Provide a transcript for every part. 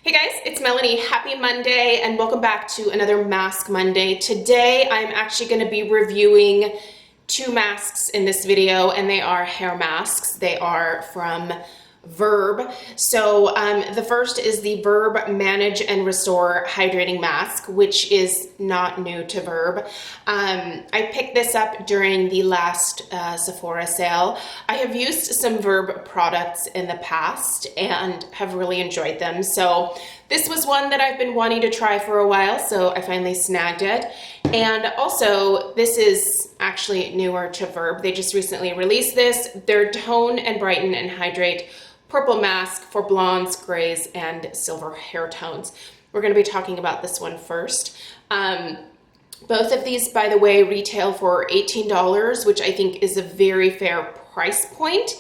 Hey guys, it's Melanie. Happy Monday and welcome back to another Mask Monday. Today I'm actually going to be reviewing two masks in this video, and they are hair masks. They are from Verb. So the first is the Verb Manage and Restore Hydrating Mask, which is not new to Verb. I picked this up during the last Sephora sale. I have used some Verb products in the past and have really enjoyed them. So this was one that I've been wanting to try for a while, so I finally snagged it. And also, this is actually newer to Verb. They just recently released this. Their Tone and Brighten and Hydrate Purple Mask for blondes, grays, and silver hair tones. We're going to be talking about this one first. Both of these, by the way, retail for $18, which I think is a very fair price point.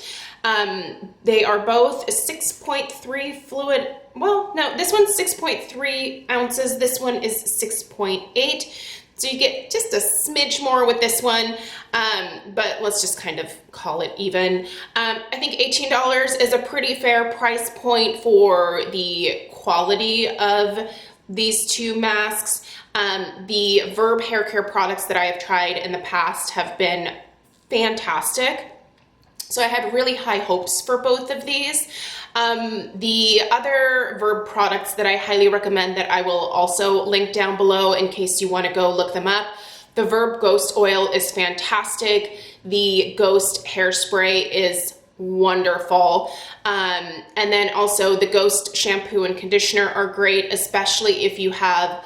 They are both 6.3 fluid. Well, no, this one's 6.3 ounces. This one is 6.8. So you get just a smidge more with this one, but let's just kind of call it even. I think $18 is a pretty fair price point for the quality of these two masks. The Verb hair care products that I have tried in the past have been fantastic. So I had really high hopes for both of these. The other Verb products that I highly recommend that I will also link down below in case you want to go look them up. The Verb Ghost Oil is fantastic. The Ghost Hairspray is wonderful. And then also the Ghost Shampoo and Conditioner are great, especially if you have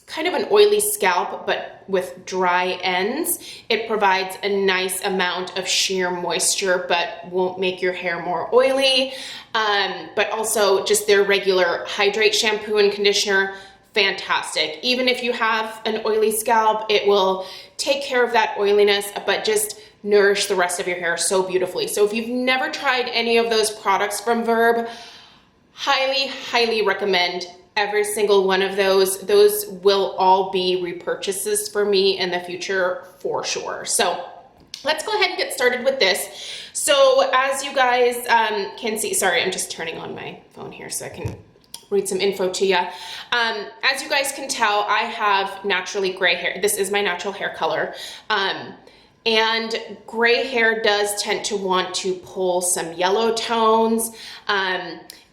kind of an oily scalp, but with dry ends. It provides a nice amount of sheer moisture, but won't make your hair more oily. But also just their regular Hydrate shampoo and conditioner, fantastic. Even if you have an oily scalp, it will take care of that oiliness, but just nourish the rest of your hair so beautifully. So if you've never tried any of those products from Verb, highly, highly recommend every single one of those. Those will all be repurchases for me in the future for sure. So let's go ahead and get started with this. So as you guys can see, sorry, I'm just turning on my phone here so I can read some info to you. As you guys can tell, I have naturally gray hair. This is my natural hair color. And gray hair does tend to want to pull some yellow tones.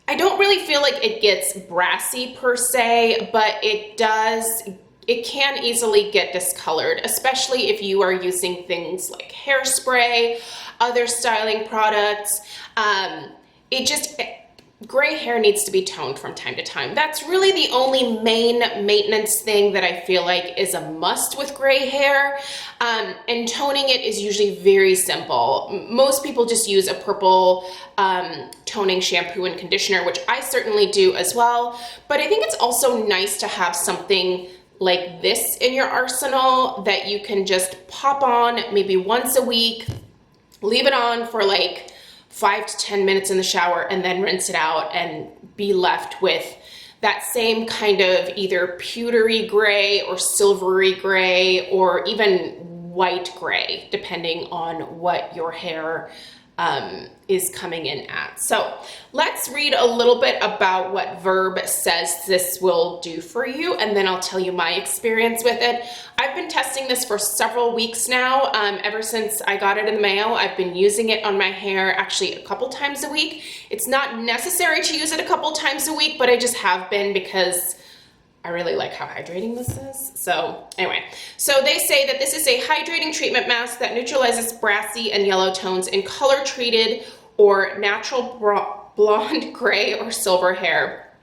I don't really feel like it gets brassy per se, but it can easily get discolored, especially if you are using things like hairspray, other styling products. Gray hair needs to be toned from time to time. That's really the only main maintenance thing that I feel like is a must with gray hair. And toning it is usually very simple. Most people just use a purple toning shampoo and conditioner, which I certainly do as well. But I think it's also nice to have something like this in your arsenal that you can just pop on maybe once a week, leave it on for like 5 to 10 minutes in the shower, and then rinse it out and be left with that same kind of either pewtery gray or silvery gray or even white gray, depending on what your hair is coming in at. So let's read a little bit about what Verb says this will do for you, and then I'll tell you my experience with it. I've been testing this for several weeks now. Ever since I got it in the mail, I've been using it on my hair actually a couple times a week. It's not necessary to use it a couple times a week, but I just have been because I really like how hydrating this is. So anyway, so they say that this is a hydrating treatment mask that neutralizes brassy and yellow tones in color treated or natural blonde, gray, or silver hair.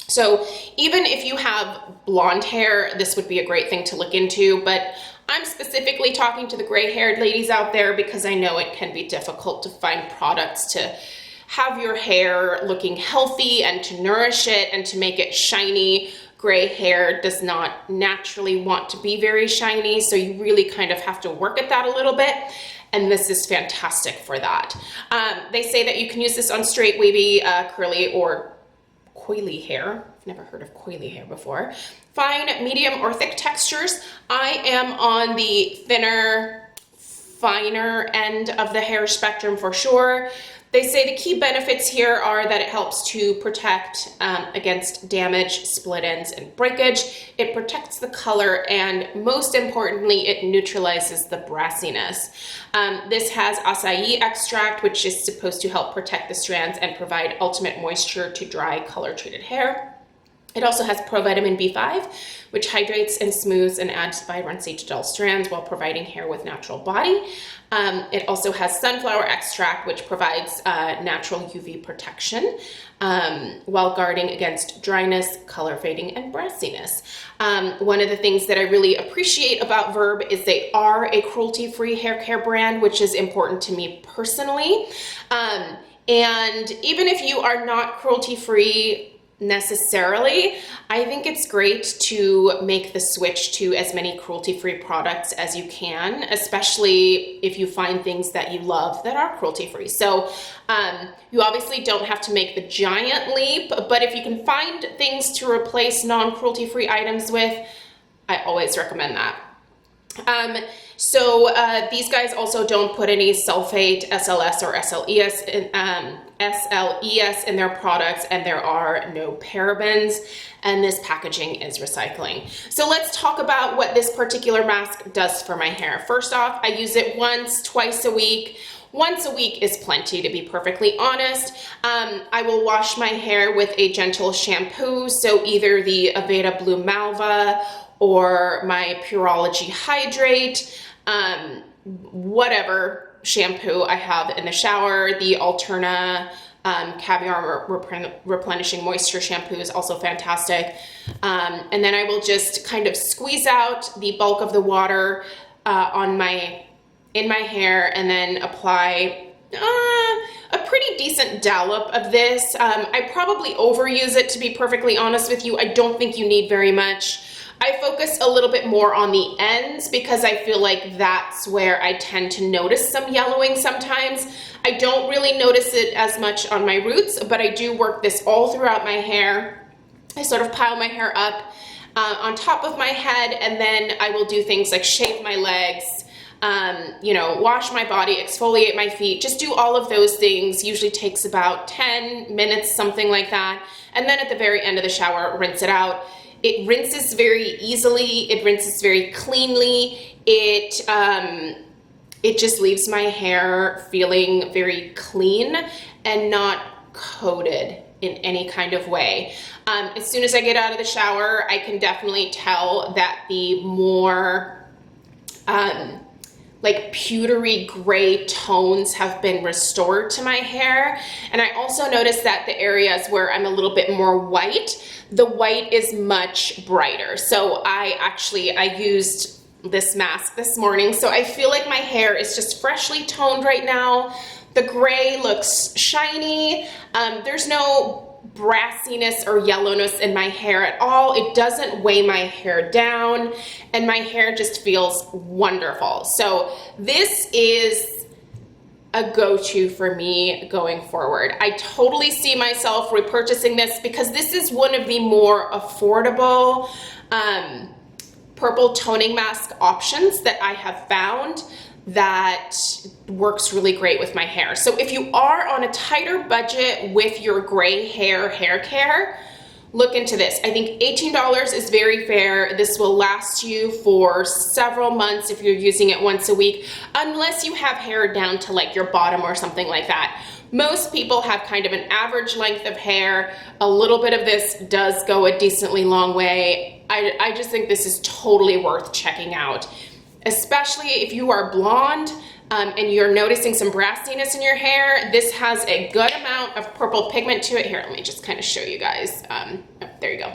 So even if you have blonde hair, this would be a great thing to look into, but I'm specifically talking to the gray haired ladies out there because I know it can be difficult to find products to have your hair looking healthy and to nourish it and to make it shiny. Gray hair does not naturally want to be very shiny, so you really kind of have to work at that a little bit, and this is fantastic for that. They say that you can use this on straight, wavy, curly, or coily hair. I've never heard of coily hair before. Fine, medium, or thick textures. I am on the thinner, finer end of the hair spectrum for sure. They say the key benefits here are that it helps to protect against damage, split ends, and breakage. It protects the color, and most importantly, it neutralizes the brassiness. This has acai extract, which is supposed to help protect the strands and provide ultimate moisture to dry, color-treated hair. It also has provitamin B5, which hydrates and smooths and adds vibrancy to dull strands while providing hair with natural body. It also has sunflower extract, which provides natural UV protection while guarding against dryness, color fading, and brassiness. One of the things that I really appreciate about Verb is they are a cruelty-free hair care brand, which is important to me personally. And even if you are not cruelty-free necessarily, I think it's great to make the switch to as many cruelty-free products as you can, especially if you find things that you love that are cruelty-free. So you obviously don't have to make the giant leap, but if you can find things to replace non-cruelty-free items with, I always recommend that. So these guys also don't put any sulfate, SLS, or SLES in their products, and there are no parabens, and this packaging is recycling. So let's talk about what this particular mask does for my hair. First off, I use it once, twice a week. Once a week is plenty, to be perfectly honest. I will wash my hair with a gentle shampoo, so either the Aveda Blue Malva or my Pureology Hydrate, whatever shampoo I have in the shower. The Alterna Caviar Replenishing Moisture shampoo is also fantastic. And then I will just kind of squeeze out the bulk of the water in my hair, and then apply a pretty decent dollop of this. I probably overuse it, to be perfectly honest with you. I don't think you need very much. I focus a little bit more on the ends because I feel like that's where I tend to notice some yellowing sometimes. I don't really notice it as much on my roots, but I do work this all throughout my hair. I sort of pile my hair up on top of my head, and then I will do things like shave my legs, you know, wash my body, exfoliate my feet, just do all of those things. Usually takes about 10 minutes, something like that. And then at the very end of the shower, rinse it out. It rinses very easily. It rinses very cleanly. It just leaves my hair feeling very clean and not coated in any kind of way. As soon as I get out of the shower, I can definitely tell that the more like pewtery gray tones have been restored to my hair. And I also noticed that the areas where I'm a little bit more white, the white is much brighter. So I used this mask this morning, so I feel like my hair is just freshly toned right now. The gray looks shiny. There's no brassiness or yellowness in my hair at all. It doesn't weigh my hair down, and my hair just feels wonderful. So this is a go-to for me going forward. I totally see myself repurchasing this because this is one of the more affordable purple toning mask options that I have found that works really great with my hair. So if you are on a tighter budget with your gray hair care, look into this. I think $18 is very fair. This will last you for several months if you're using it once a week, unless you have hair down to like your bottom or something like that. Most people have kind of an average length of hair. A little bit of this does go a decently long way. I just think this is totally worth checking out, especially if you are blonde and you're noticing some brassiness in your hair. This has a good amount of purple pigment to it. Here, let me just kind of show you guys. Oh, there you go.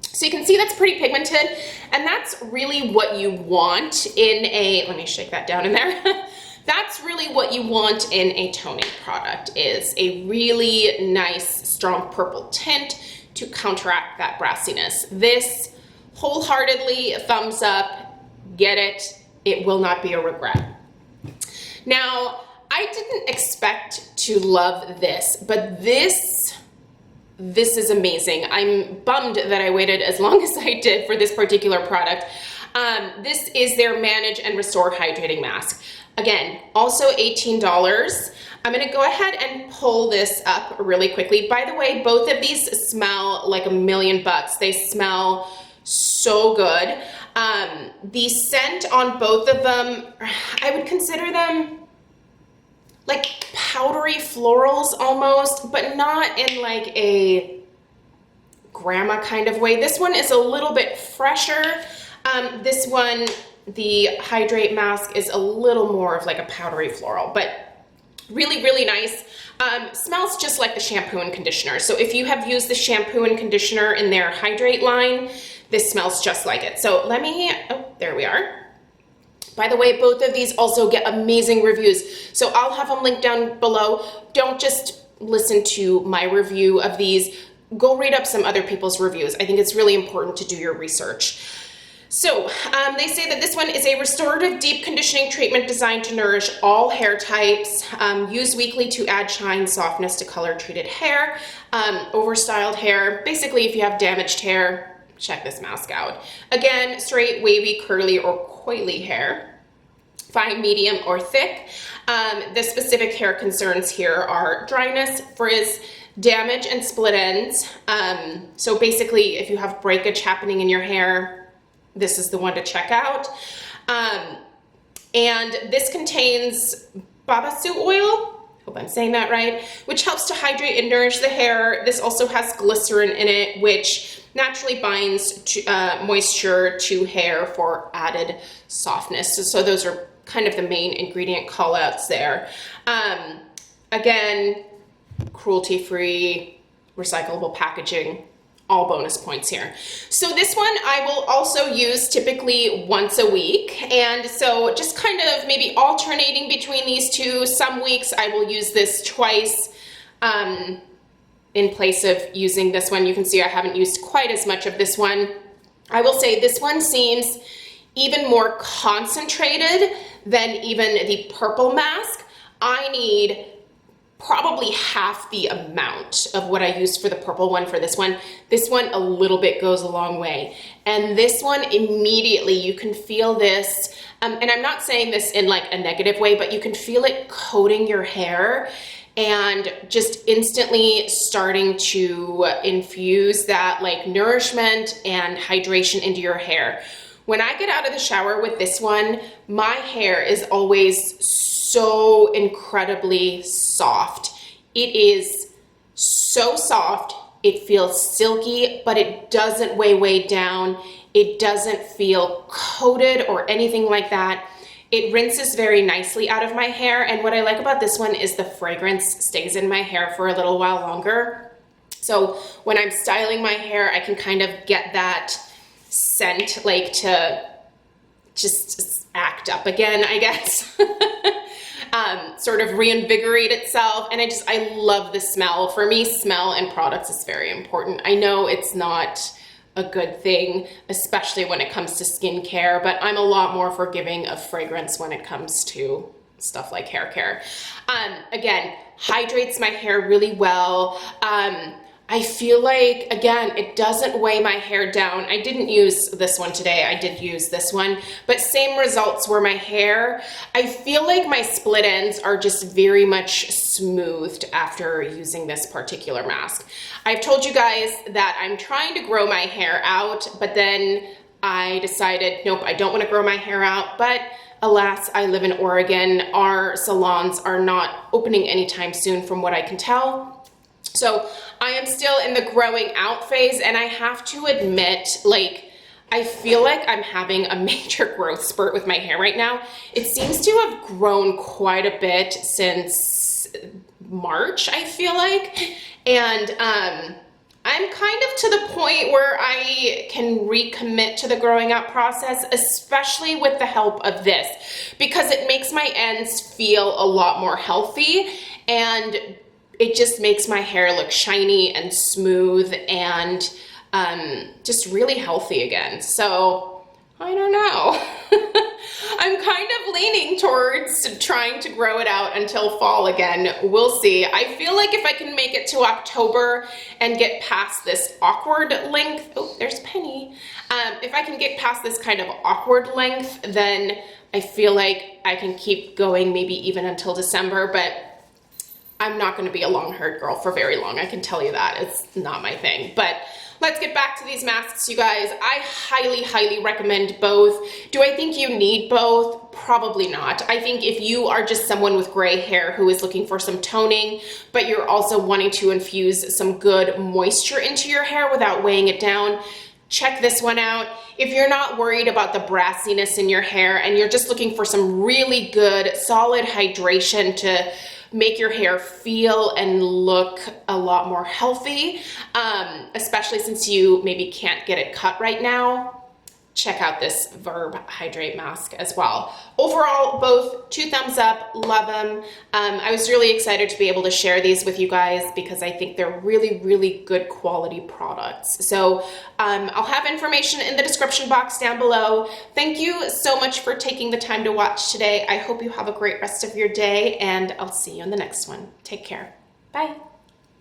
So you can see that's pretty pigmented, and that's really what you want in a, let me shake that down in there. That's really what you want in a toning product, is a really nice, strong purple tint to counteract that brassiness. This, wholeheartedly, thumbs up, get it. It will not be a regret. Now, I didn't expect to love this, but this is amazing. I'm bummed that I waited as long as I did for this particular product. This is their Manage and Restore Hydrating Mask. Again, also $18. I'm gonna go ahead and pull this up really quickly. By the way, both of these smell like $1,000,000. They smell so good. The scent on both of them, I would consider them like powdery florals almost, but not in like a grandma kind of way. This one is a little bit fresher. This one, the Hydrate mask, is a little more of like a powdery floral, but really, really nice. Smells just like the shampoo and conditioner. So if you have used the shampoo and conditioner in their Hydrate line, this smells just like it. So let me, oh, there we are. By the way, both of these also get amazing reviews. So I'll have them linked down below. Don't just listen to my review of these. Go read up some other people's reviews. I think it's really important to do your research. So they say that this one is a restorative deep conditioning treatment designed to nourish all hair types, used weekly to add shine, softness to color treated hair, overstyled hair. Basically, if you have damaged hair, check this mask out. Again, straight, wavy, curly, or coily hair, fine, medium, or thick. The specific hair concerns here are dryness, frizz, damage, and split ends. So basically, if you have breakage happening in your hair, this is the one to check out. And this contains babasu oil, hope I'm saying that right, which helps to hydrate and nourish the hair. This also has glycerin in it, which naturally binds to, moisture to hair for added softness. So those are kind of the main ingredient callouts there. Again, cruelty-free, recyclable packaging. All bonus points here. So this one I will also use typically once a week. And so just kind of maybe alternating between these two. Some weeks I will use this twice in place of using this one. You can see I haven't used quite as much of this one. I will say this one seems even more concentrated than even the purple mask. I need probably half the amount of what I used for the purple one for this one. This one a little bit goes a long way. And this one immediately, you can feel this, and I'm not saying this in like a negative way, but you can feel it coating your hair and just instantly starting to infuse that like nourishment and hydration into your hair. When I get out of the shower with this one, my hair is always so incredibly soft. It is so soft. It feels silky, but it doesn't weigh down. It doesn't feel coated or anything like that. It rinses very nicely out of my hair. And what I like about this one is the fragrance stays in my hair for a little while longer. So when I'm styling my hair, I can kind of get that scent like to just act up again, I guess. Sort of reinvigorate itself. And I love the smell. For me, smell and products is very important. I know it's not a good thing, especially when it comes to skincare, but I'm a lot more forgiving of fragrance when it comes to stuff like hair care. Again, hydrates my hair really well. I feel like, again, it doesn't weigh my hair down. I didn't use this one today. I did use this one, but same results where my hair, I feel like my split ends are just very much smoothed after using this particular mask. I've told you guys that I'm trying to grow my hair out, but then I decided, nope, I don't want to grow my hair out. But alas, I live in Oregon. Our salons are not opening anytime soon from what I can tell. So I am still in the growing out phase, and I have to admit, like, I feel like I'm having a major growth spurt with my hair right now. It seems to have grown quite a bit since March, I feel like. And I'm kind of to the point where I can recommit to the growing out process, especially with the help of this, because it makes my ends feel a lot more healthy, and it just makes my hair look shiny and smooth and just really healthy again. So I don't know. I'm kind of leaning towards trying to grow it out until fall again. We'll see. I feel like if I can make it to October and get past this awkward length, oh, there's Penny. If I can get past this kind of awkward length, then I feel like I can keep going maybe even until December, but I'm not going to be a long-haired girl for very long. I can tell you that. It's not my thing. But let's get back to these masks, you guys. I highly, highly recommend both. Do I think you need both? Probably not. I think if you are just someone with gray hair who is looking for some toning, but you're also wanting to infuse some good moisture into your hair without weighing it down, check this one out. If you're not worried about the brassiness in your hair and you're just looking for some really good, solid hydration to make your hair feel and look a lot more healthy, especially since you maybe can't get it cut right now, check out this Verb Hydrate mask as well. Overall, both 2 thumbs up, love them. I was really excited to be able to share these with you guys because I think they're really, really good quality products. So I'll have information in the description box down below. Thank you so much for taking the time to watch today. I hope you have a great rest of your day, and I'll see you in the next one. Take care. Bye.